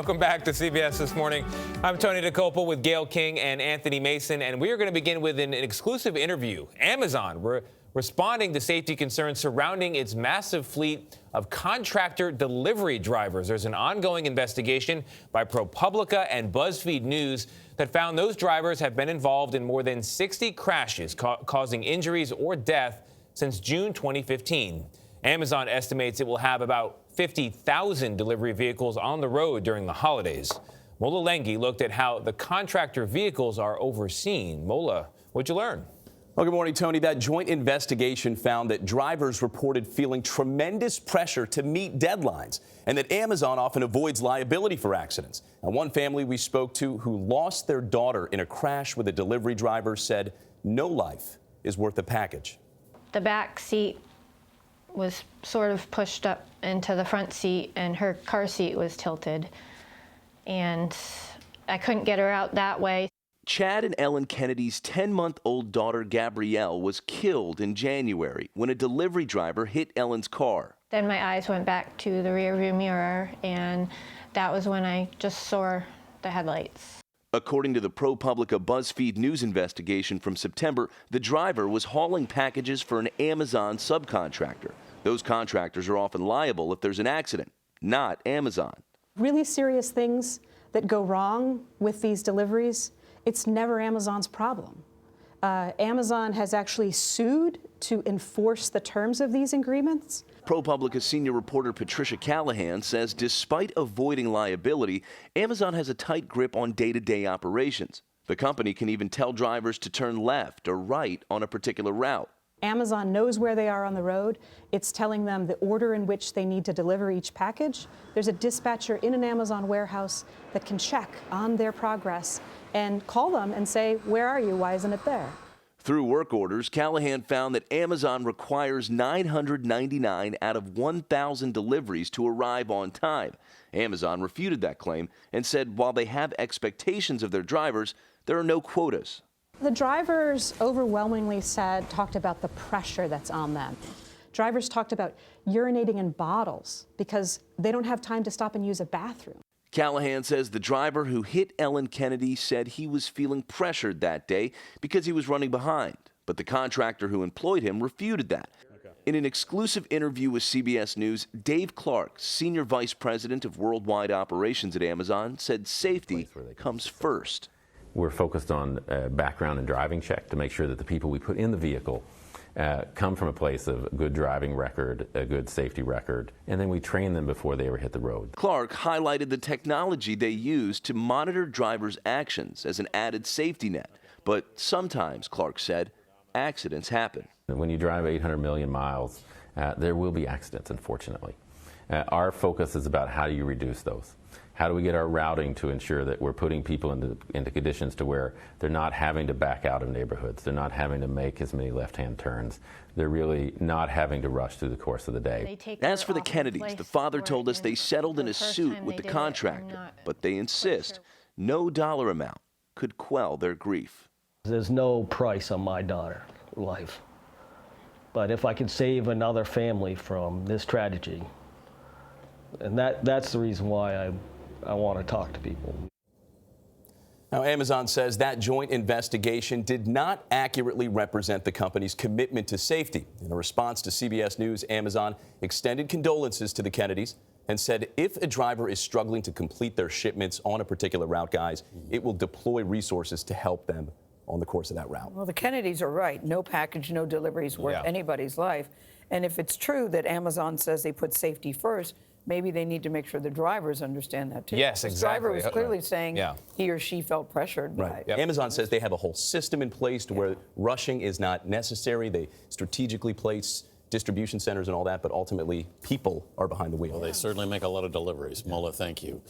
Welcome back to CBS This Morning. I'm Tony Dokoupil with Gayle King and Anthony Mason, and we are going to begin with an exclusive interview. Amazon, we're responding to safety concerns surrounding its massive fleet of contractor delivery drivers. There's an ongoing investigation by ProPublica and BuzzFeed News that found those drivers have been involved in more than 60 crashes causing injuries or death since June 2015. Amazon estimates it will have about 50,000 delivery vehicles on the road during the holidays. Mola Lenghi looked at how the contractor vehicles are overseen. Mola, what'd you learn? Well, good morning, Tony. That joint investigation found that drivers reported feeling tremendous pressure to meet deadlines and that Amazon often avoids liability for accidents. Now, one family we spoke to who lost their daughter in a crash with a delivery driver said no life is worth the package. The back seat was sort of pushed up into the front seat and her car seat was tilted, and I couldn't get her out that way. Chad and Ellen Kennedy's 10-month-old daughter Gabrielle was killed in January when a delivery driver hit Ellen's car. Then my eyes went back to the rearview mirror, and that was when I just saw the headlights. According to the ProPublica BuzzFeed News investigation from September, the driver was hauling packages for an Amazon subcontractor. Those contractors are often liable if there's an accident, not Amazon. Really serious things that go wrong with these deliveries, it's never Amazon's problem. Amazon has actually sued to enforce the terms of these agreements. ProPublica senior reporter Patricia Callahan says despite avoiding liability, Amazon has a tight grip on day-to-day operations. The company can even tell drivers to turn left or right on a particular route. Amazon knows where they are on the road. It's telling them the order in which they need to deliver each package. There's a dispatcher in an Amazon warehouse that can check on their progress and call them and say, where are you? Why isn't it there? Through work orders, Callahan found that Amazon requires 999 out of 1,000 deliveries to arrive on time. Amazon refuted that claim and said while they have expectations of their drivers, there are no quotas. The drivers overwhelmingly talked about the pressure that's on them. Drivers talked about urinating in bottles because they don't have time to stop and use a bathroom. Callahan says the driver who hit Ellen Kennedy said he was feeling pressured that day because he was running behind. But the contractor who employed him refuted that. In an exclusive interview with CBS News, Dave Clark, Senior Vice President of Worldwide Operations at Amazon, said safety comes first. We're focused on background and driving check to make sure that the people we put in the vehicle come from a place of good driving record, a good safety record, and then we train them before they ever hit the road. Clark highlighted the technology they use to monitor drivers' actions as an added safety net. But sometimes, Clark said, accidents happen. When you drive 800 million miles, there will be accidents, unfortunately. Our focus is about how do you reduce those? How do we get our routing to ensure that we're putting people into conditions to where they're not having to back out of neighborhoods, they're not having to make as many left-hand turns, they're really not having to rush through the course of the day. As for the Kennedys, the father told us they settled in a suit with the contractor, but they insist no dollar amount could quell their grief. There's no price on my daughter's life, but if I could save another family from this tragedy, and that's the reason why I want to talk to people. Now, Amazon says that joint investigation did not accurately represent the company's commitment to safety. In a response to CBS News, Amazon extended condolences to the Kennedys and said if a driver is struggling to complete their shipments on a particular route, guys, it will deploy resources to help them on the course of that route. Well, the Kennedys are right. No package, no deliveries worth anybody's life. And if it's true that Amazon says they put safety first, maybe they need to make sure the drivers understand that too. Yes, the exactly. The driver was clearly saying he or she felt pressured. Right. Amazon says they have a whole system in place to where rushing is not necessary. They strategically place distribution centers and all that, but ultimately people are behind the wheel. Well, they certainly make a lot of deliveries. Mola, thank you.